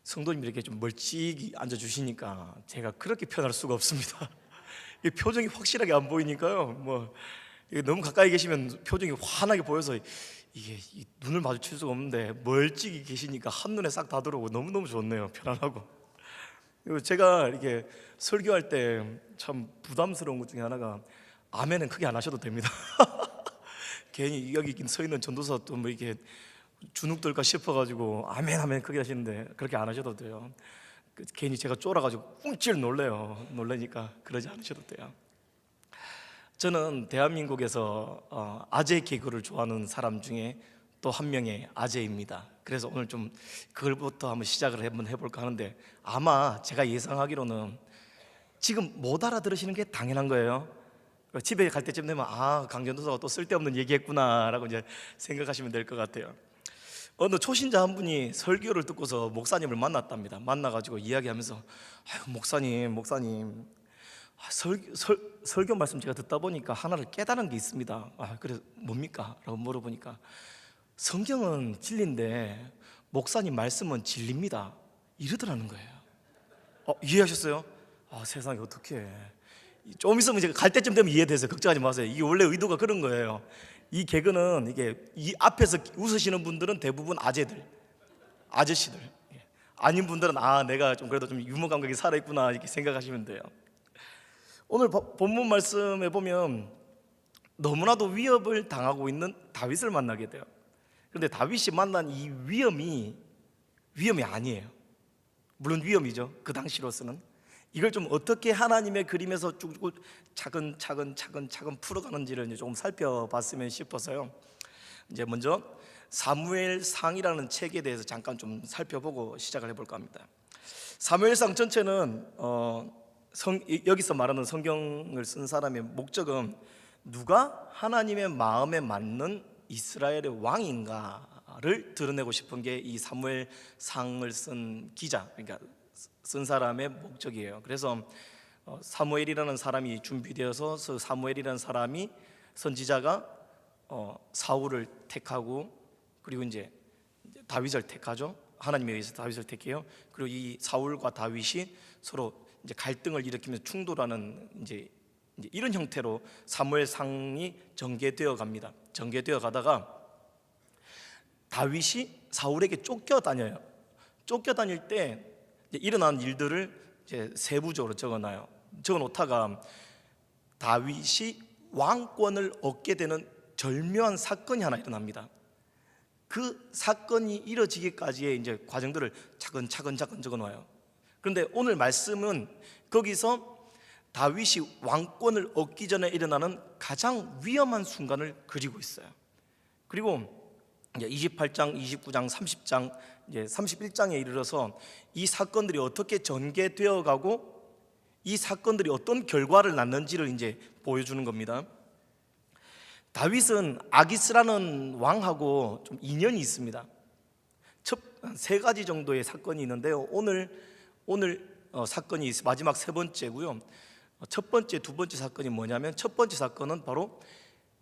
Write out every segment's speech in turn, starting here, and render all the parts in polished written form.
성도님이 이렇게 좀 멀찍이 앉아주시니까 제가 그렇게 표현할 수가 없습니다. 이 표정이 확실하게 안 보이니까요. 너무 가까이 계시면 표정이 환하게 보여서 이게 눈을 마주칠 수가 없는데 멀찍이 계시니까 한눈에 싹 다 들어오고 너무너무 좋네요. 편안하고. 그리고 제가 이렇게 설교할 때 참 부담스러운 것 중에 하나가 아멘은 크게 안 하셔도 됩니다. 괜히 여기 서 있는 전도사 또 뭐 이렇게 주눅들까 싶어가지고 아멘 크게 하시는데 그렇게 안 하셔도 돼요. 괜히 제가 쫄아가지고 꿍찔 놀래니까 그러지 않으셔도 돼요. 저는 대한민국에서 아재 개그를 좋아하는 사람 중에 또 한 명의 아재입니다. 그래서 오늘 좀 그걸부터 한번 시작을 해볼까 하는데, 아마 제가 예상하기로는 지금 못 알아들으시는 게 당연한 거예요. 집에 갈 때쯤 되면 강전도사가 또 쓸데없는 얘기했구나 라고 이제 생각하시면 될 것 같아요. 어느 초신자 한 분이 설교를 듣고서 목사님을 만났답니다. 만나가지고 이야기하면서 목사님 설교 말씀 제가 듣다 보니까 하나를 깨달은 게 있습니다. 그래서 뭡니까? 라고 물어보니까 성경은 진리인데 목사님 말씀은 진리입니다 이러더라는 거예요. 이해하셨어요? 세상에 어떡해. 좀 있으면 제가 갈 때쯤 되면 이해돼서 걱정하지 마세요. 이게 원래 의도가 그런 거예요. 이 개그는 이게 이 앞에서 웃으시는 분들은 대부분 아저씨들. 아닌 분들은 내가 좀 그래도 좀 유머 감각이 살아있구나 이렇게 생각하시면 돼요. 오늘 본문 말씀에 보면 너무나도 위협을 당하고 있는 다윗을 만나게 돼요. 그런데 다윗이 만난 이 위험이 아니에요. 물론 위험이죠. 그 당시로서는. 이걸 좀 어떻게 하나님의 그림에서 쭉 차근차근 풀어가는지를 이제 조금 살펴봤으면 싶어서요. 이제 먼저 사무엘상이라는 책에 대해서 잠깐 좀 살펴보고 시작을 해볼까 합니다. 사무엘상 전체는 여기서 말하는 성경을 쓴 사람의 목적은 누가 하나님의 마음에 맞는 이스라엘의 왕인가를 드러내고 싶은 게 이 사무엘상을 쓴 기자, 그러니까 쓴 사람의 목적이에요. 그래서 사무엘이라는 사람이 준비되어서 사무엘이라는 사람이 선지자가 사울을 택하고, 그리고 이제 다윗을 택하죠. 하나님에 의해서 다윗을 택해요. 그리고 이 사울과 다윗이 서로 이제 갈등을 일으키면서 충돌하는 이제 이런 형태로 사무엘상이 전개되어 갑니다. 전개되어 가다가 다윗이 사울에게 쫓겨 다녀요. 쫓겨 다닐 때 일어난 일들을 이제 세부적으로 적어놓다가 다윗이 왕권을 얻게 되는 절묘한 사건이 하나 일어납니다. 그 사건이 이뤄지기까지의 이제 과정들을 차근차근 적어놔요. 그런데 오늘 말씀은 거기서 다윗이 왕권을 얻기 전에 일어나는 가장 위험한 순간을 그리고 있어요. 그리고 이제 28장, 29장, 30장, 이제 31장에 이르러서 이 사건들이 어떻게 전개되어 가고 이 사건들이 어떤 결과를 낳는지를 이제 보여주는 겁니다. 다윗은 아기스라는 왕하고 좀 인연이 있습니다. 세 가지 정도의 사건이 있는데요. 오늘 사건이 마지막 세 번째고요. 첫 번째, 두 번째 사건이 뭐냐면, 첫 번째 사건은 바로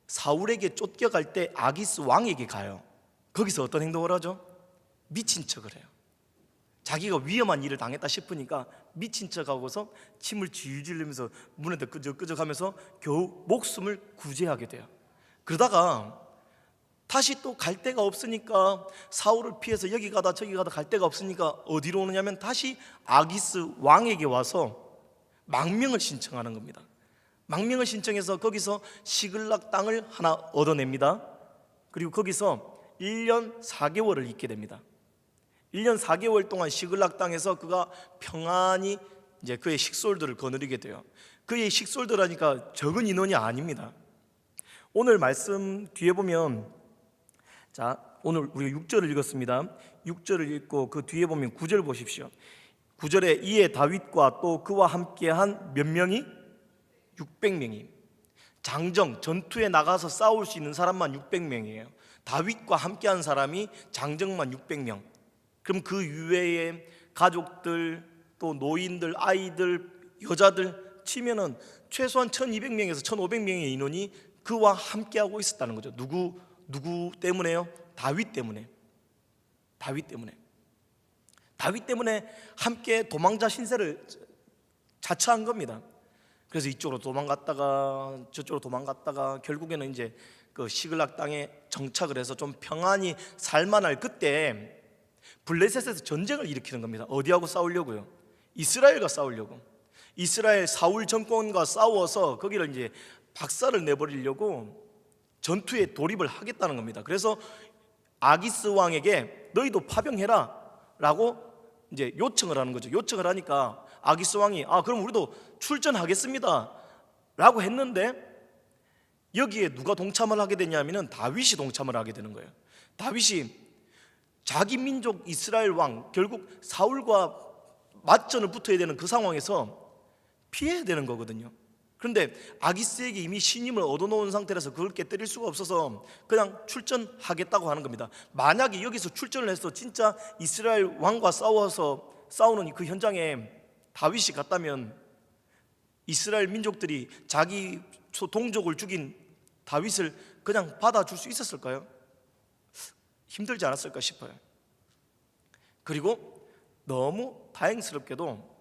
사울에게 쫓겨갈 때 아기스 왕에게 가요. 거기서 어떤 행동을 하죠? 미친 척을 해요. 자기가 위험한 일을 당했다 싶으니까 미친 척하고서 침을 질질 흘리면서 문에다 끄적끄적하면서 겨우 목숨을 구제하게 돼요. 그러다가 다시 또 갈 데가 없으니까 사울을 피해서 여기 가다 저기 가다 갈 데가 없으니까 어디로 오느냐면 다시 아기스 왕에게 와서 망명을 신청하는 겁니다. 망명을 신청해서 거기서 시글락 땅을 하나 얻어냅니다. 그리고 거기서 1년 4개월을 있게 됩니다. 1년 4개월 동안 시글락 땅에서 그가 평안히 이제 그의 식솔들을 거느리게 돼요. 그의 식솔들 하니까 적은 인원이 아닙니다. 오늘 말씀 뒤에 보면, 오늘 우리가 6절을 읽었습니다. 6절을 읽고 그 뒤에 보면 9절 보십시오. 9절에 이에 다윗과 또 그와 함께한 몇 명이? 600명이. 장정, 전투에 나가서 싸울 수 있는 사람만 600명이에요. 다윗과 함께한 사람이 장정만 600명. 그럼 그 이외에 가족들, 또 노인들, 아이들, 여자들 치면은 최소한 1200명에서 1500명의 인원이 그와 함께하고 있었다는 거죠. 누구 때문에요? 다윗 때문에. 다윗 때문에 함께 도망자 신세를 자처한 겁니다. 그래서 이쪽으로 도망갔다가 저쪽으로 도망갔다가 결국에는 이제 그 시글락 땅에 정착을 해서 좀 평안히 살만할 그때 블레셋에서 전쟁을 일으키는 겁니다. 어디하고 싸우려고요? 이스라엘과 싸우려고. 이스라엘 사울 정권과 싸워서 거기를 이제 박살을 내버리려고 전투에 돌입을 하겠다는 겁니다. 그래서 아기스 왕에게 너희도 파병해라 라고 이제 요청을 하는 거죠. 요청을 하니까 아기스 왕이 그럼 우리도 출전하겠습니다 라고 했는데, 여기에 누가 동참을 하게 되냐면은 다윗이 동참을 하게 되는 거예요. 다윗이 자기 민족 이스라엘 왕, 결국 사울과 맞전을 붙어야 되는 그 상황에서 피해야 되는 거거든요. 그런데 아기스에게 이미 신임을 얻어놓은 상태라서 그걸 깨뜨릴 수가 없어서 그냥 출전하겠다고 하는 겁니다. 만약에 여기서 출전을 해서 진짜 이스라엘 왕과 싸우는 그 현장에 다윗이 갔다면 이스라엘 민족들이 자기 동족을 죽인 다윗을 그냥 받아줄 수 있었을까요? 힘들지 않았을까 싶어요. 그리고 너무 다행스럽게도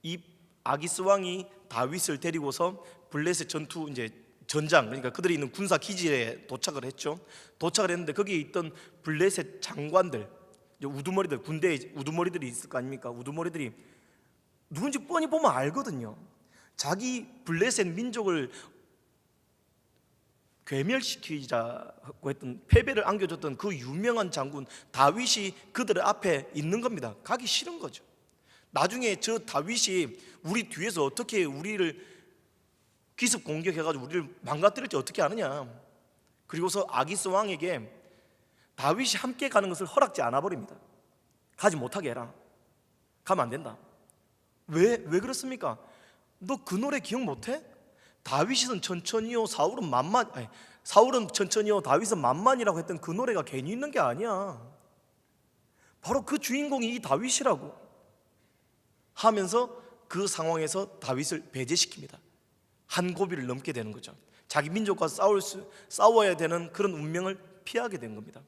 이 아기스 왕이 다윗을 데리고서 블레셋 전투 이제 전장, 그러니까 그들이 있는 군사 기지에 도착을 했죠. 도착을 했는데 거기에 있던 블레셋 장관들, 우두머리들, 군대에 우두머리들이 있을 거 아닙니까? 우두머리들이 누군지 뻔히 보면 알거든요. 자기 블레셋 민족을 괴멸시키자고 했던, 패배를 안겨줬던 그 유명한 장군 다윗이 그들의 앞에 있는 겁니다. 가기 싫은 거죠. 나중에 저 다윗이 우리 뒤에서 어떻게 우리를 기습 공격해가지고 우리를 망가뜨릴지 어떻게 아느냐. 그리고서 아기스 왕에게 다윗이 함께 가는 것을 허락지 않아 버립니다. 가지 못하게 해라. 가면 안 된다. 왜 그렇습니까? 너 그 노래 기억 못해? 다윗은 천천히요 사울은 천천히요 다윗은 만만이라고 했던 그 노래가 괜히 있는 게 아니야. 바로 그 주인공이 이 다윗이라고 하면서 그 상황에서 다윗을 배제시킵니다. 한 고비를 넘게 되는 거죠. 자기 민족과 싸워야 되는 그런 운명을 피하게 된 겁니다.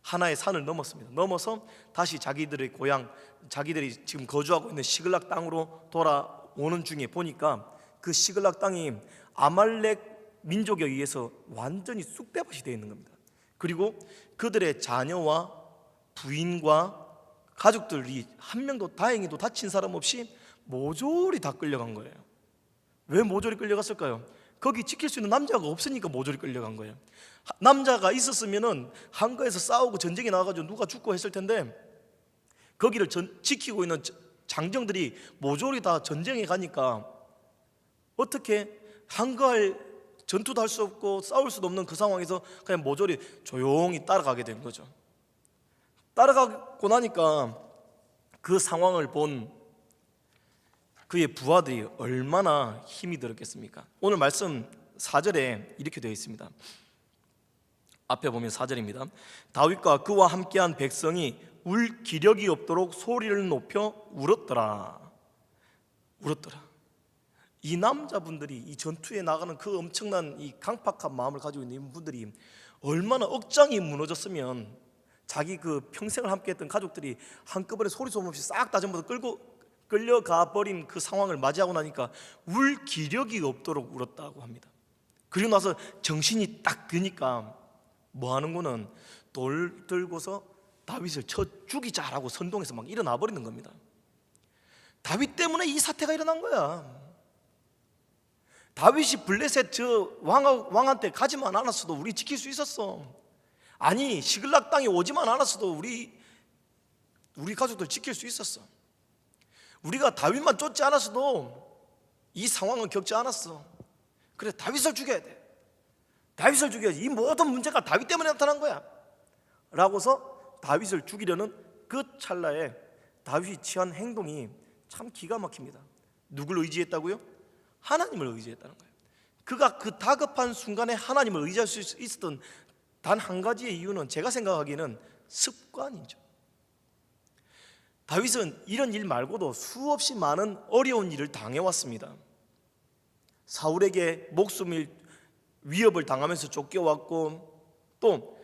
하나의 산을 넘었습니다. 넘어서 다시 자기들의 고향, 자기들이 지금 거주하고 있는 시글락 땅으로 돌아오는 중에 보니까 그 시글락 땅이 아말렉 민족에 의해서 완전히 쑥대밭이 되어 있는 겁니다. 그리고 그들의 자녀와 부인과 가족들이 한 명도 다행히도 다친 사람 없이 모조리 다 끌려간 거예요. 왜 모조리 끌려갔을까요? 거기 지킬 수 있는 남자가 없으니까 모조리 끌려간 거예요. 남자가 있었으면은 한가에서 싸우고 전쟁이 나와가지고 누가 죽고 했을 텐데, 거기를 지키고 있는 장정들이 모조리 다 전쟁에 가니까 어떻게 한가할 전투도 할 수 없고 싸울 수도 없는 그 상황에서 그냥 모조리 조용히 따라가게 된 거죠. 따라가고 나니까 그 상황을 본 그의 부하들이 얼마나 힘이 들었겠습니까? 오늘 말씀 4절에 이렇게 되어 있습니다. 앞에 보면 4절입니다. 다윗과 그와 함께한 백성이 울 기력이 없도록 소리를 높여 울었더라. 이 남자분들이 이 전투에 나가는 그 엄청난 이 강팍한 마음을 가지고 있는 분들이 얼마나 억장이 무너졌으면 자기 그 평생을 함께했던 가족들이 한꺼번에 소리 소문 없이 싹 다 전부 다 끌려가 버린 그 상황을 맞이하고 나니까 울 기력이 없도록 울었다고 합니다. 그리고 나서 정신이 딱 드니까 뭐 하는구는 돌 들고서 다윗을 쳐 죽이자라고 선동해서 막 일어나 버리는 겁니다. 다윗 때문에 이 사태가 일어난 거야. 다윗이 블레셋 저 왕한테 가지만 않았어도 우리 지킬 수 있었어. 아니 시글락 땅에 오지만 않았어도 우리 가족들 지킬 수 있었어. 우리가 다윗만 쫓지 않았어도 이 상황은 겪지 않았어. 그래 다윗을 죽여야 돼. 다윗을 죽여야지. 이 모든 문제가 다윗 때문에 나타난 거야 라고서 다윗을 죽이려는 그 찰나에 다윗이 취한 행동이 참 기가 막힙니다. 누굴 의지했다고요? 하나님을 의지했다는 거예요. 그가 그 다급한 순간에 하나님을 의지할 수 있었던 단 한 가지의 이유는 제가 생각하기에는 습관이죠. 다윗은 이런 일 말고도 수없이 많은 어려운 일을 당해왔습니다. 사울에게 목숨을 위협을 당하면서 쫓겨왔고, 또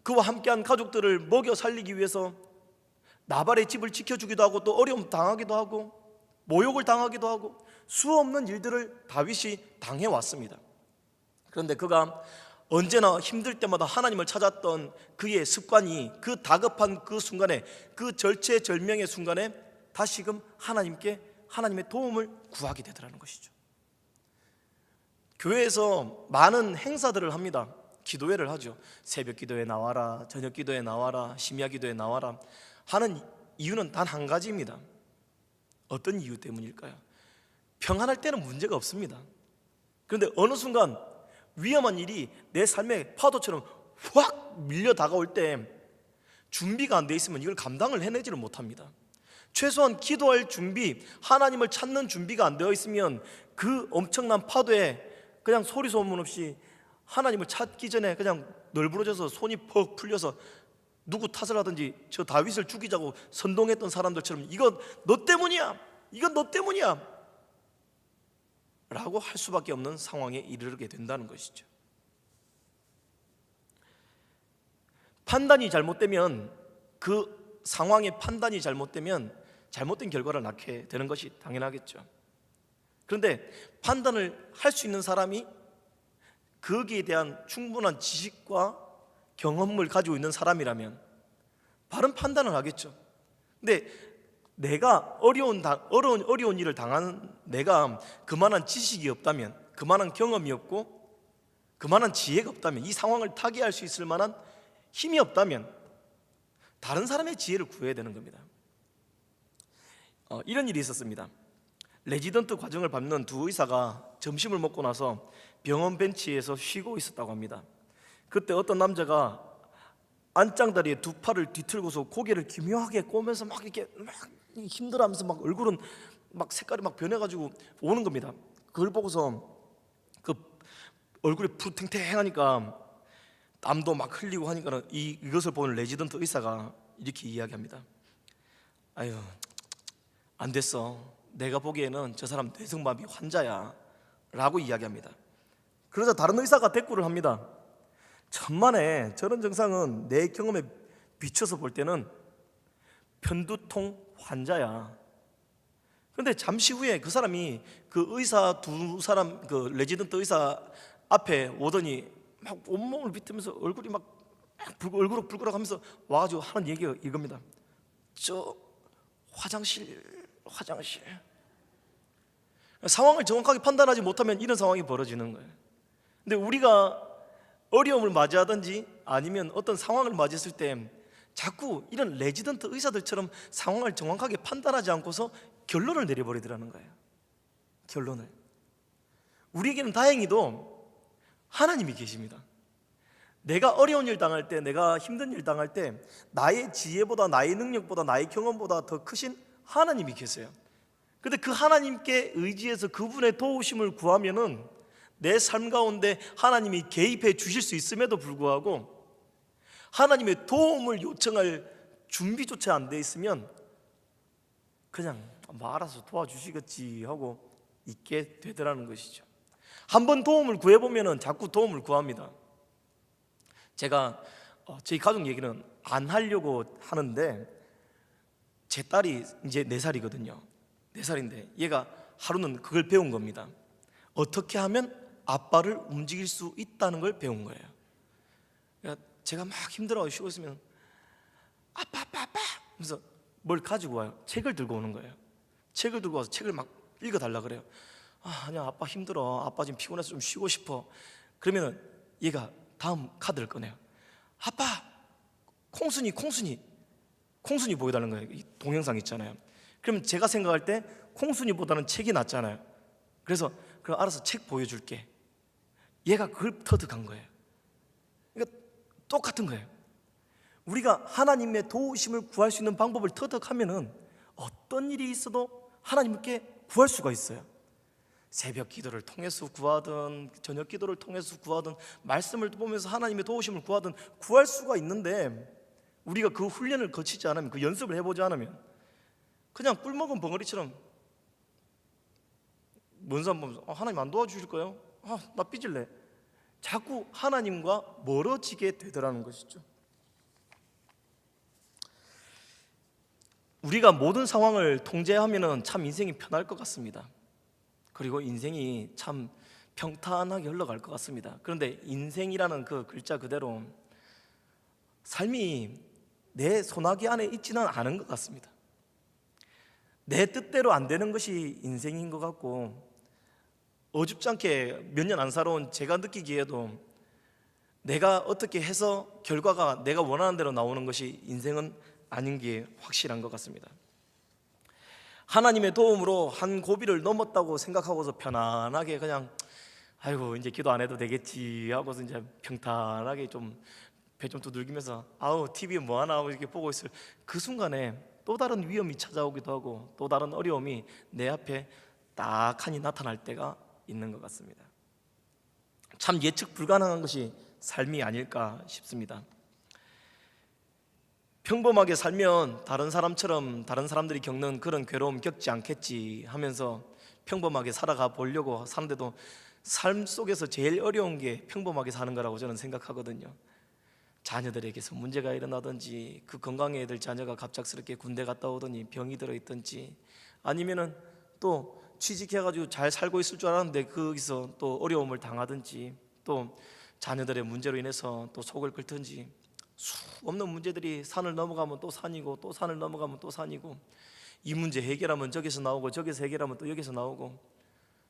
그와 함께한 가족들을 먹여 살리기 위해서 나발의 집을 지켜주기도 하고 또 어려움 당하기도 하고 모욕을 당하기도 하고 수없는 일들을 다윗이 당해왔습니다. 그런데 그가 언제나 힘들 때마다 하나님을 찾았던 그의 습관이 그 다급한 그 순간에, 그 절체절명의 순간에 다시금 하나님의 도움을 구하게 되더라는 것이죠. 교회에서 많은 행사들을 합니다. 기도회를 하죠. 새벽 기도에 나와라, 저녁 기도에 나와라, 심야 기도에 나와라 하는 이유는 단 한 가지입니다. 어떤 이유 때문일까요? 평안할 때는 문제가 없습니다. 그런데 어느 순간 위험한 일이 내 삶의 파도처럼 확 밀려 다가올 때 준비가 안 돼 있으면 이걸 감당을 해내지를 못합니다. 최소한 기도할 준비, 하나님을 찾는 준비가 안 되어 있으면 그 엄청난 파도에 그냥 소리 소문 없이 하나님을 찾기 전에 그냥 널브러져서 손이 퍽 풀려서 누구 탓을 하든지 저 다윗을 죽이자고 선동했던 사람들처럼 이건 너 때문이야, 이건 너 때문이야 라고 할 수밖에 없는 상황에 이르게 된다는 것이죠. 판단이 잘못되면, 그 상황의 판단이 잘못되면 잘못된 결과를 낳게 되는 것이 당연하겠죠. 그런데 판단을 할 수 있는 사람이 거기에 대한 충분한 지식과 경험을 가지고 있는 사람이라면 바른 판단을 하겠죠. 근데 내가 어려운 일을 당하는 내가 그만한 지식이 없다면, 그만한 경험이 없고 그만한 지혜가 없다면, 이 상황을 타개할 수 있을 만한 힘이 없다면 다른 사람의 지혜를 구해야 되는 겁니다. 이런 일이 있었습니다. 레지던트 과정을 밟는 두 의사가 점심을 먹고 나서 병원 벤치에서 쉬고 있었다고 합니다. 그때 어떤 남자가 안장다리에 두 팔을 뒤틀고서 고개를 기묘하게 꼬면서 막 이렇게 막 힘들어하면서 막 얼굴은 막 색깔이 막 변해가지고 오는 겁니다. 그걸 보고서 그 얼굴이 푸탱탱하니까 땀도 막 흘리고 하니까 이것을 보는 레지던트 의사가 이렇게 이야기합니다. 아유, 안 됐어. 내가 보기에는 저 사람 뇌성마비 환자야 라고 이야기합니다. 그러자 다른 의사가 대꾸를 합니다. 천만에 저런 증상은 내 경험에 비춰서 볼 때는 편두통 환자야. 그런데 잠시 후에 그 사람이 그 의사 두 사람, 그 레지던트 의사 앞에 오더니 막 온몸을 비틀면서 얼굴이 막 얼굴 하면서 와가지고 하는 얘기가 이겁니다. 저 화장실. 상황을 정확하게 판단하지 못하면 이런 상황이 벌어지는 거예요. 근데 우리가 어려움을 맞이하든지 아니면 어떤 상황을 맞이했을 때 자꾸 이런 레지던트 의사들처럼 상황을 정확하게 판단하지 않고서 결론을 내려버리더라는 거예요. 결론을. 우리에게는 다행히도 하나님이 계십니다. 내가 어려운 일 당할 때, 내가 힘든 일 당할 때 나의 지혜보다, 나의 능력보다, 나의 경험보다 더 크신 하나님이 계세요. 근데 그 하나님께 의지해서 그분의 도우심을 구하면은 내 삶 가운데 하나님이 개입해 주실 수 있음에도 불구하고 하나님의 도움을 요청할 준비조차 안 돼 있으면 그냥 뭐 알아서 도와주시겠지 하고 있게 되더라는 것이죠. 한번 도움을 구해보면은 자꾸 도움을 구합니다. 제가 저희 가족 얘기는 안 하려고 하는데 제 딸이 이제 4살이거든요. 4살인데 얘가 하루는 그걸 배운 겁니다. 어떻게 하면 아빠를 움직일 수 있다는 걸 배운 거예요. 그러니까 제가 막 힘들어하고 쉬고 있으면 아빠 하면서 뭘 가지고 와요. 책을 들고 오는 거예요. 책을 들고 와서 책을 막 읽어달라 그래요. 아니야, 아빠 힘들어, 아빠 지금 피곤해서 좀 쉬고 싶어. 그러면은 얘가 다음 카드를 꺼내요. 아빠, 콩순이 보여달라는 거예요. 이 동영상 있잖아요. 그러면 제가 생각할 때 콩순이보다는 책이 낫잖아요. 그래서 그럼 알아서 책 보여줄게. 얘가 그걸 터득한 거예요. 그러니까 똑같은 거예요. 우리가 하나님의 도우심을 구할 수 있는 방법을 터득하면은 어떤 일이 있어도 하나님께 구할 수가 있어요. 새벽 기도를 통해서 구하든 저녁 기도를 통해서 구하든 말씀을 보면서 하나님의 도우심을 구하든 구할 수가 있는데 우리가 그 훈련을 거치지 않으면, 그 연습을 해보지 않으면 그냥 꿀먹은 벙어리처럼 먼 사람 보면서 하나님 안 도와주실 거예요? 나 삐질래. 자꾸 하나님과 멀어지게 되더라는 것이죠. 우리가 모든 상황을 통제하면은 참 인생이 편할 것 같습니다. 그리고 인생이 참 평탄하게 흘러갈 것 같습니다. 그런데 인생이라는 그 글자 그대로 삶이 내 손아귀 안에 있지는 않은 것 같습니다. 내 뜻대로 안 되는 것이 인생인 것 같고, 어줍지 않게 몇 년 안 살아온 제가 느끼기에도 내가 어떻게 해서 결과가 내가 원하는 대로 나오는 것이 인생은 아닌 게 확실한 것 같습니다. 하나님의 도움으로 한 고비를 넘었다고 생각하고서 편안하게 그냥 아이고 이제 기도 안 해도 되겠지 하고서 이제 평탄하게 좀 배 좀 두들기면서 아우 TV 뭐 하나 하고 이렇게 보고 있을 그 순간에 또 다른 위험이 찾아오기도 하고 또 다른 어려움이 내 앞에 딱하니 나타날 때가 있는 것 같습니다. 참 예측 불가능한 것이 삶이 아닐까 싶습니다. 평범하게 살면 다른 사람처럼 다른 사람들이 겪는 그런 괴로움 겪지 않겠지 하면서 평범하게 살아가 보려고 사는데도 삶 속에서 제일 어려운 게 평범하게 사는 거라고 저는 생각하거든요. 자녀들에게서 문제가 일어나든지, 그 건강해야 될 자녀가 갑작스럽게 군대 갔다 오더니 병이 들어있든지, 아니면은 또 취직해가지고 잘 살고 있을 줄 알았는데 거기서 또 어려움을 당하든지, 또 자녀들의 문제로 인해서 또 속을 끓든지, 수 없는 문제들이 산을 넘어가면 또 산이고 또 산을 넘어가면 또 산이고, 이 문제 해결하면 저기서 나오고 저기서 해결하면 또 여기서 나오고,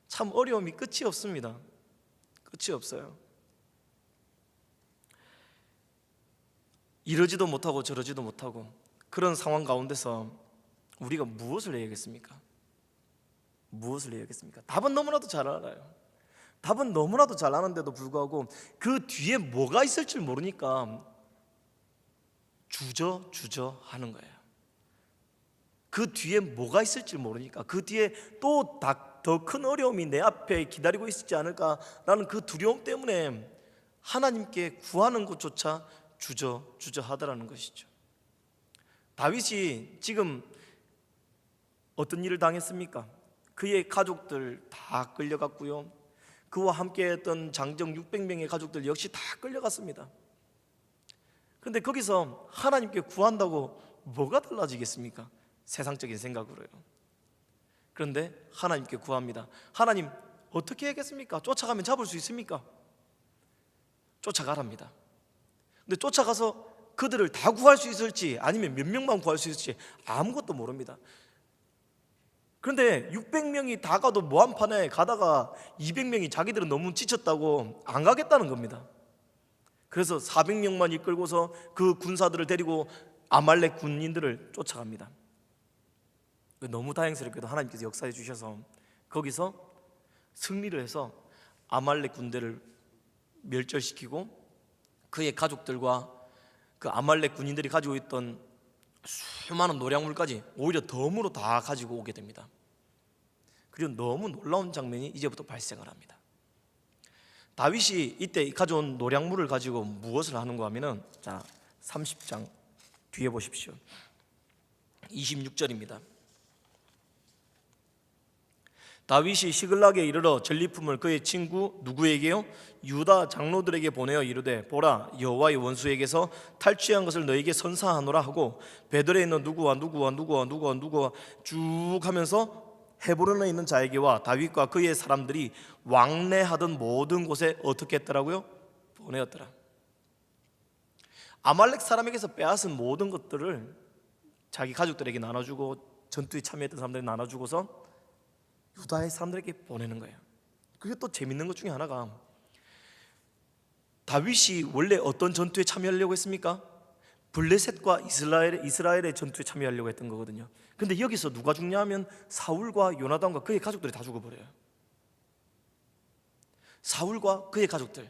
참 어려움이 끝이 없습니다. 끝이 없어요. 이러지도 못하고 저러지도 못하고 그런 상황 가운데서 우리가 무엇을 해야겠습니까? 무엇을 해야겠습니까? 답은 너무나도 잘 알아요. 답은 너무나도 잘 아는데도 불구하고 그 뒤에 뭐가 있을 줄 모르니까 주저 하는 거예요. 그 뒤에 뭐가 있을지 모르니까, 그 뒤에 또 더 큰 어려움이 내 앞에 기다리고 있지 않을까라는 그 두려움 때문에 하나님께 구하는 것조차 주저 하더라는 것이죠. 다윗이 지금 어떤 일을 당했습니까? 그의 가족들 다 끌려갔고요, 그와 함께했던 장정 600명의 가족들 역시 다 끌려갔습니다. 그런데 거기서 하나님께 구한다고 뭐가 달라지겠습니까? 세상적인 생각으로요. 그런데 하나님께 구합니다. 하나님 어떻게 하겠습니까? 쫓아가면 잡을 수 있습니까? 쫓아가랍니다. 근데 쫓아가서 그들을 다 구할 수 있을지 아니면 몇 명만 구할 수 있을지 아무것도 모릅니다. 그런데 600명이 다 가도 뭐 한판에 가다가 200명이 자기들은 너무 지쳤다고 안 가겠다는 겁니다. 그래서 400명만 이끌고서 그 군사들을 데리고 아말렉 군인들을 쫓아갑니다. 너무 다행스럽게도 하나님께서 역사해 주셔서 거기서 승리를 해서 아말렉 군대를 멸절시키고 그의 가족들과 그 아말렉 군인들이 가지고 있던 수많은 노량물까지 오히려 덤으로 다 가지고 오게 됩니다. 그리고 너무 놀라운 장면이 이제부터 발생을 합니다. 다윗이 이때 가져온 노량물을 가지고 무엇을 하는가 하면은, 자 30장 뒤에 보십시오. 26절입니다. 다윗이 시글락에 이르러 전리품을 그의 친구 누구에게요? 유다 장로들에게 보내어 이르되, 보라, 여호와의 원수에게서 탈취한 것을 너에게 선사하노라 하고 베들에 있는 누구와 쭉 하면서 헤브론에 있는 자에게와 다윗과 그의 사람들이 왕래하던 모든 곳에 어떻게 했더라고요? 보내었더라. 아말렉 사람에게서 빼앗은 모든 것들을 자기 가족들에게 나눠주고 전투에 참여했던 사람들에게 나눠주고서 유다의 사람들에게 보내는 거예요. 그게 또 재밌는 것 중에 하나가, 다윗이 원래 어떤 전투에 참여하려고 했습니까? 블레셋과 이스라엘의 전투에 참여하려고 했던 거거든요. 근데 여기서 누가 죽냐 하면 사울과 요나단과 그의 가족들이 다 죽어버려요. 사울과 그의 가족들,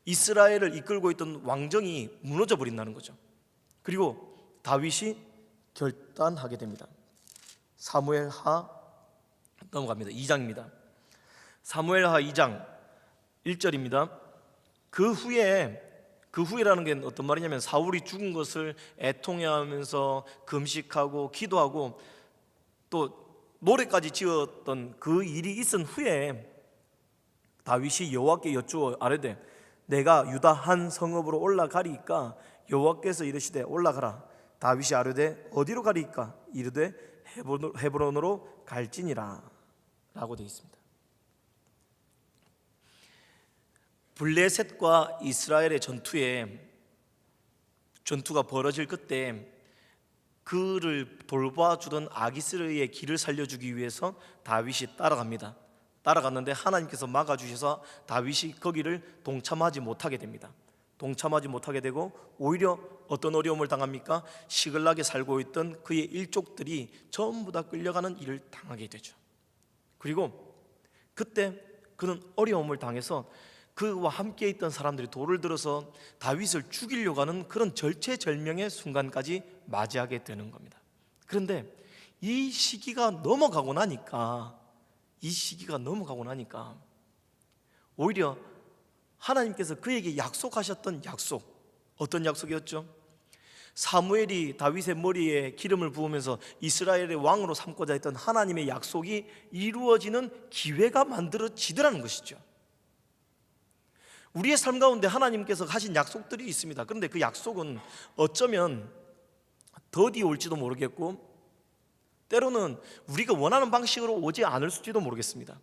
이스라엘을 이끌고 있던 왕정이 무너져 버린다는 거죠. 그리고 다윗이 결단하게 됩니다. 사무엘하 넘어갑니다. 2장입니다. 사무엘하 2장 1절입니다. 그 후에라는 게 어떤 말이냐면, 사울이 죽은 것을 애통해하면서 금식하고 기도하고 또 노래까지 지었던 그 일이 있은 후에 다윗이 여호와께 여쭈어 아뢰되, 내가 유다 한 성읍으로 올라가리이까 여호와께서 이르시되 올라가라. 다윗이 아뢰되 어디로 가리까? 이르되 헤브론으로 갈지니라 라고 되어 있습니다. 블레셋과 이스라엘의 전투가 벌어질 그때 그를 돌봐주던 아기스의 길을 살려주기 위해서 다윗이 따라갑니다. 따라갔는데 하나님께서 막아주셔서 다윗이 거기를 동참하지 못하게 됩니다. 동참하지 못하게 되고 오히려 어떤 어려움을 당합니까? 시글락에 살고 있던 그의 일족들이 전부 다 끌려가는 일을 당하게 되죠. 그리고 그때 그는 어려움을 당해서 그와 함께 있던 사람들이 돌을 들어서 다윗을 죽이려고 하는 그런 절체절명의 순간까지 맞이하게 되는 겁니다. 그런데 이 시기가 넘어가고 나니까 오히려 하나님께서 그에게 약속하셨던 약속, 어떤 약속이었죠? 사무엘이 다윗의 머리에 기름을 부으면서 이스라엘의 왕으로 삼고자 했던 하나님의 약속이 이루어지는 기회가 만들어지더라는 것이죠. 우리의 삶 가운데 하나님께서 하신 약속들이 있습니다. 그런데 그 약속은 어쩌면 더디 올지도 모르겠고 때로는 우리가 원하는 방식으로 오지 않을 수도 모르겠습니다.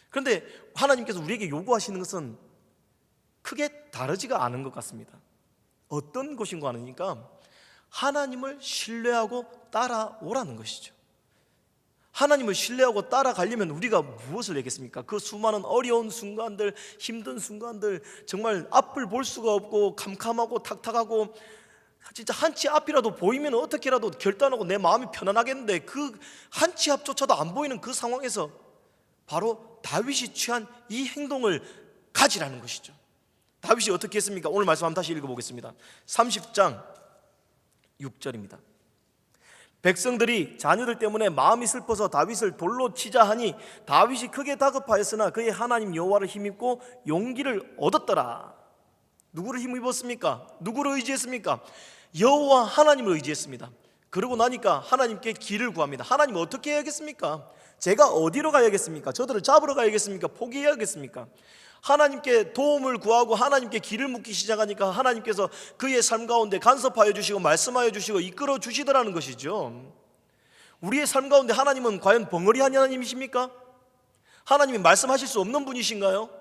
그런데 하나님께서 우리에게 요구하시는 것은 크게 다르지가 않은 것 같습니다. 어떤 것인가 하니까 하나님을 신뢰하고 따라오라는 것이죠. 하나님을 신뢰하고 따라가려면 우리가 무엇을 하겠습니까? 그 수많은 어려운 순간들, 힘든 순간들, 정말 앞을 볼 수가 없고 캄캄하고 탁탁하고 진짜 한 치 앞이라도 보이면 어떻게라도 결단하고 내 마음이 편안하겠는데 그 한 치 앞조차도 안 보이는 그 상황에서 바로 다윗이 취한 이 행동을 가지라는 것이죠. 다윗이 어떻게 했습니까? 오늘 말씀 한번 다시 읽어보겠습니다. 30장 6절입니다. 백성들이 자녀들 때문에 마음이 슬퍼서 다윗을 돌로 치자 하니 다윗이 크게 다급하였으나 그의 하나님 여호와를 힘입고 용기를 얻었더라. 누구를 힘입었습니까? 누구를 의지했습니까? 여호와 하나님을 의지했습니다. 그러고 나니까 하나님께 길을 구합니다. 하나님 어떻게 해야겠습니까? 제가 어디로 가야겠습니까? 저들을 잡으러 가야겠습니까? 포기해야겠습니까? 하나님께 도움을 구하고 하나님께 길을 묻기 시작하니까 하나님께서 그의 삶 가운데 간섭하여 주시고 말씀하여 주시고 이끌어 주시더라는 것이죠. 우리의 삶 가운데 하나님은 과연 벙어리한 하나님이십니까? 하나님이 말씀하실 수 없는 분이신가요?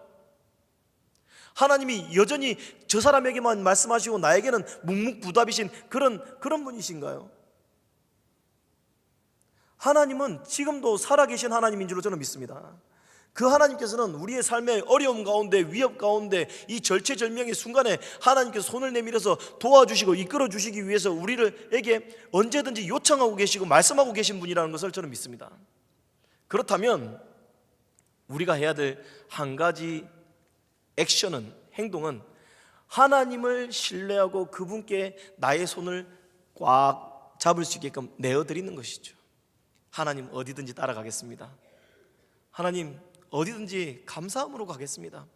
하나님이 여전히 저 사람에게만 말씀하시고 나에게는 묵묵부답이신 그런 분이신가요? 하나님은 지금도 살아계신 하나님인 줄로 저는 믿습니다. 그 하나님께서는 우리의 삶의 어려움 가운데, 위협 가운데, 이 절체절명의 순간에 하나님께서 손을 내밀어서 도와주시고 이끌어 주시기 위해서 우리에게 언제든지 요청하고 계시고 말씀하고 계신 분이라는 것을 저는 믿습니다. 그렇다면 우리가 해야 될 한 가지 액션은, 행동은 하나님을 신뢰하고 그분께 나의 손을 꽉 잡을 수 있게끔 내어드리는 것이죠. 하나님 어디든지 따라가겠습니다. 하나님 어디든지 감사함으로 가겠습니다.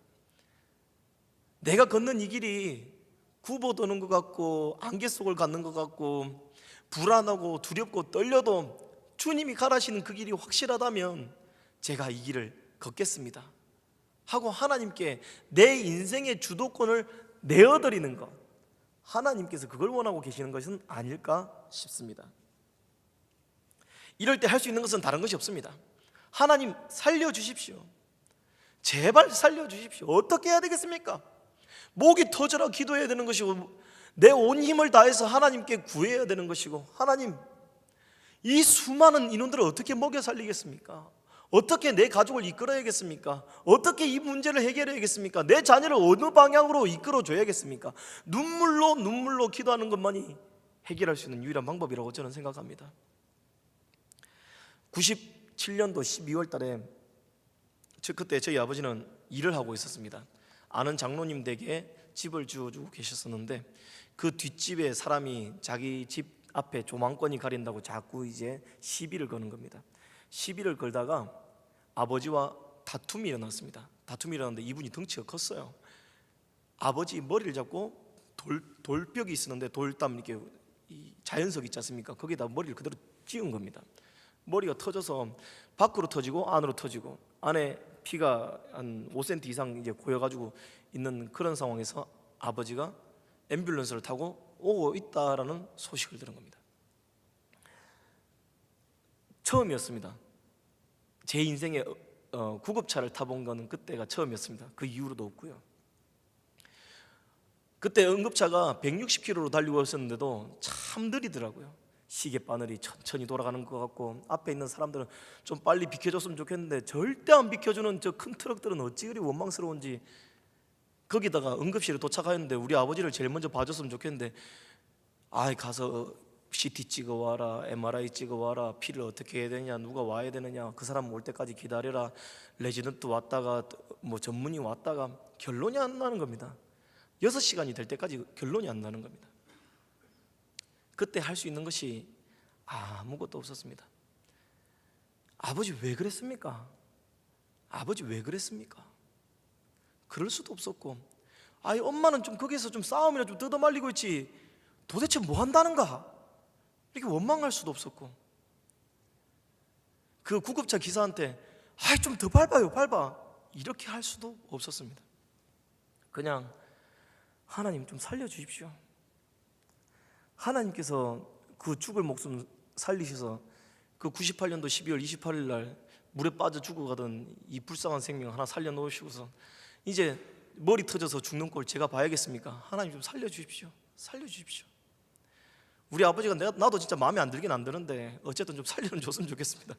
내가 걷는 이 길이 굽어도는 것 같고 안개 속을 갖는 것 같고 불안하고 두렵고 떨려도 주님이 가라시는 그 길이 확실하다면 제가 이 길을 걷겠습니다 하고 하나님께 내 인생의 주도권을 내어드리는 것, 하나님께서 그걸 원하고 계시는 것은 아닐까 싶습니다. 이럴 때 할 수 있는 것은 다른 것이 없습니다. 하나님 살려주십시오. 제발 살려주십시오. 어떻게 해야 되겠습니까? 목이 터져라 기도해야 되는 것이고 내 온 힘을 다해서 하나님께 구해야 되는 것이고, 하나님 이 수많은 인원들을 어떻게 먹여 살리겠습니까? 어떻게 내 가족을 이끌어야겠습니까? 어떻게 이 문제를 해결해야겠습니까? 내 자녀를 어느 방향으로 이끌어줘야겠습니까? 눈물로 기도하는 것만이 해결할 수 있는 유일한 방법이라고 저는 생각합니다. 97년도 12월 달에 그때 저희 아버지는 일을 하고 있었습니다. 아는 장로님 댁에 집을 주어주고 계셨었는데 그 뒷집에 사람이 자기 집 앞에 조망권이 가린다고 자꾸 이제 시비를 거는 겁니다. 시비를 걸다가 아버지와 다툼이 일어났습니다. 다툼이 일어났는데 이분이 덩치가 컸어요. 아버지 머리를 잡고 돌벽이 있었는데 돌담 이렇게 자연석 있지 않습니까? 거기다 머리를 그대로 찍은 겁니다. 머리가 터져서 밖으로 터지고 안으로 터지고 안에 피가 한 5cm 이상 이제 고여가지고 있는 그런 상황에서 아버지가 앰뷸런스를 타고 오고 있다라는 소식을 들은 겁니다. 처음이었습니다. 제 인생에 구급차를 타본 거는 그때가 처음이었습니다. 그 이후로도 없고요. 그때 응급차가 160km로 달리고 있었는데도 참 느리더라고요. 시계바늘이 천천히 돌아가는 것 같고, 앞에 있는 사람들은 좀 빨리 비켜줬으면 좋겠는데 절대 안 비켜주는 저 큰 트럭들은 어찌 그리 원망스러운지. 거기다가 응급실에 도착하였는데 우리 아버지를 제일 먼저 봐줬으면 좋겠는데, 가서 CT 찍어와라, MRI 찍어와라, 피를 어떻게 해야 되냐, 누가 와야 되느냐, 그 사람 올 때까지 기다려라, 레지던트 왔다가 뭐 전문의 왔다가 결론이 안 나는 겁니다. 6시간이 될 때까지 결론이 안 나는 겁니다. 그때 할 수 있는 것이 아무것도 없었습니다. 아버지 왜 그랬습니까? 아버지 왜 그랬습니까? 그럴 수도 없었고, 엄마는 좀 거기서 좀 싸움이나 좀 뜯어말리고 있지 도대체 뭐 한다는가? 이렇게 원망할 수도 없었고, 그 구급차 기사한테 좀 더 밟아요, 밟아, 이렇게 할 수도 없었습니다. 그냥 하나님 좀 살려주십시오. 하나님께서 그 죽을 목숨 살리셔서 그 98년도 12월 28일 날 물에 빠져 죽어가던 이 불쌍한 생명 하나 살려놓으시고서 이제 머리 터져서 죽는 꼴 제가 봐야겠습니까? 하나님 좀 살려주십시오. 살려주십시오. 우리 아버지가 나도 진짜 마음에 안 들긴 안 드는데 어쨌든 좀 살려는 줬으면 좋겠습니다.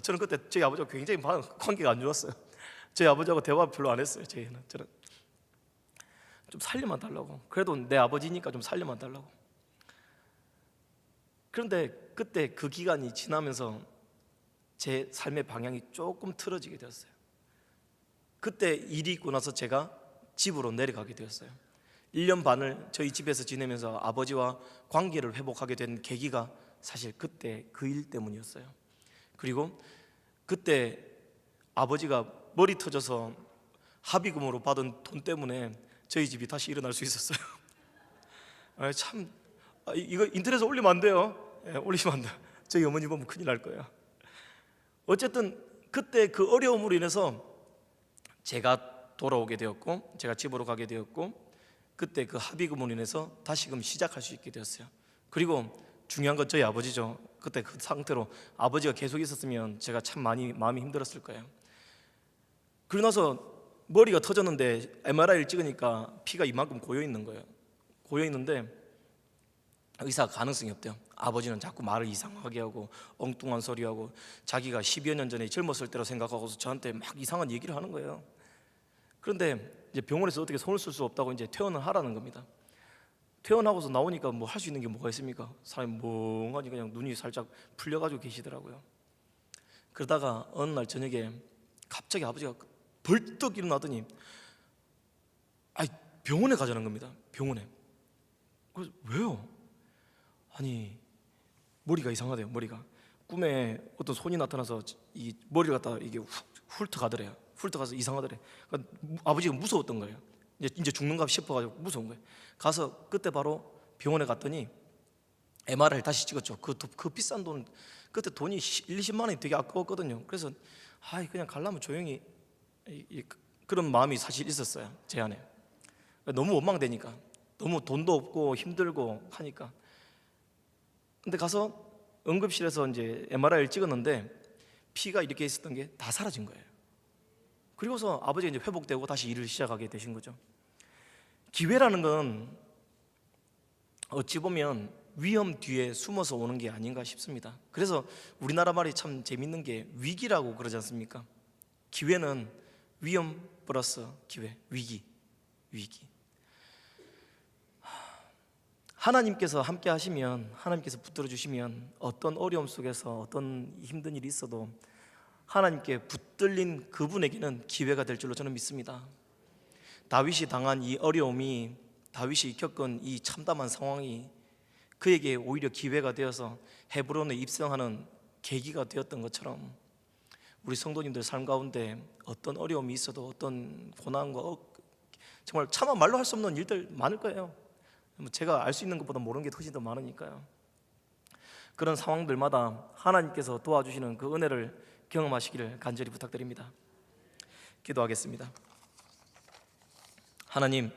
저는 그때 저희 아버지가 굉장히 관계가 안 좋았어요. 저희 아버지하고 대화 별로 안 했어요. 저는 좀 살려만 달라고. 그래도 내 아버지니까 좀 살려만 달라고. 그런데 그때 그 기간이 지나면서 제 삶의 방향이 조금 틀어지게 되었어요. 그때 일이 있고 나서 제가 집으로 내려가게 되었어요. 1년 반을 저희 집에서 지내면서 아버지와 관계를 회복하게 된 계기가 사실 그때 그 일 때문이었어요. 그리고 그때 아버지가 머리 터져서 합의금으로 받은 돈 때문에 저희 집이 다시 일어날 수 있었어요. 이거 인터넷에 올리면 안 돼요. 올리시면 안 돼요. 저희 어머니 보면 큰일 날 거예요. 어쨌든 그때 그 어려움으로 인해서 제가 돌아오게 되었고, 제가 집으로 가게 되었고, 그때 그 합의금으로 인해서 다시금 시작할 수 있게 되었어요. 그리고 중요한 건 저희 아버지죠. 그때 그 상태로 아버지가 계속 있었으면 제가 참 많이 마음이 힘들었을 거예요. 그러고 나서 머리가 터졌는데 MRI를 찍으니까 피가 이만큼 고여 있는 거예요. 고여 있는데 의사가 가능성이 없대요. 아버지는 자꾸 말을 이상하게 하고 엉뚱한 소리하고 자기가 10여 년 전에 젊었을 때로 생각하고서 저한테 막 이상한 얘기를 하는 거예요. 그런데 이제 병원에서 어떻게 손을 쓸 수 없다고 이제 퇴원을 하라는 겁니다. 퇴원하고서 나오니까 뭐 할 수 있는 게 뭐가 있습니까? 사람이 멍하니 그냥 눈이 살짝 풀려가지고 계시더라고요. 그러다가 어느 날 저녁에 갑자기 아버지가 벌떡 일어나더니 병원에 가자는 겁니다. 병원에. 그래서 왜요? 머리가 이상하대요. 머리가 꿈에 어떤 손이 나타나서 이 머리를 갖다 이게 훑어가더래요. 훑어가서 이상하더래. 그러니까 아버지가 무서웠던 거예요. 이제 죽는가 싶어가지고 무서운 거예요. 가서 그때 바로 병원에 갔더니 MRI를 다시 찍었죠. 그 비싼 돈, 그때 돈이 20만 원이 되게 아까웠거든요. 그래서 그냥 가려면 조용히, 그런 마음이 사실 있었어요, 제 안에. 너무 원망되니까, 너무 돈도 없고 힘들고 하니까. 근데 가서 응급실에서 이제 MRI를 찍었는데 피가 이렇게 있었던 게 다 사라진 거예요. 그리고서 아버지가 이제 회복되고 다시 일을 시작하게 되신 거죠. 기회라는 건 어찌 보면 위험 뒤에 숨어서 오는 게 아닌가 싶습니다. 그래서 우리나라 말이 참 재밌는 게 위기라고 그러지 않습니까? 기회는 위험 플러스 기회, 위기. 하나님께서 함께 하시면, 하나님께서 붙들어 주시면 어떤 어려움 속에서 어떤 힘든 일이 있어도 하나님께 붙들린 그분에게는 기회가 될 줄로 저는 믿습니다. 다윗이 당한 이 어려움이, 다윗이 겪은 이 참담한 상황이 그에게 오히려 기회가 되어서 헤브론에 입성하는 계기가 되었던 것처럼 우리 성도님들 삶 가운데 어떤 어려움이 있어도, 어떤 고난과 정말 차마 말로 할 수 없는 일들 많을 거예요. 제가 알 수 있는 것보다 모르는 게 훨씬 더 많으니까요. 그런 상황들마다 하나님께서 도와주시는 그 은혜를 경험하시기를 간절히 부탁드립니다. 기도하겠습니다. 하나님,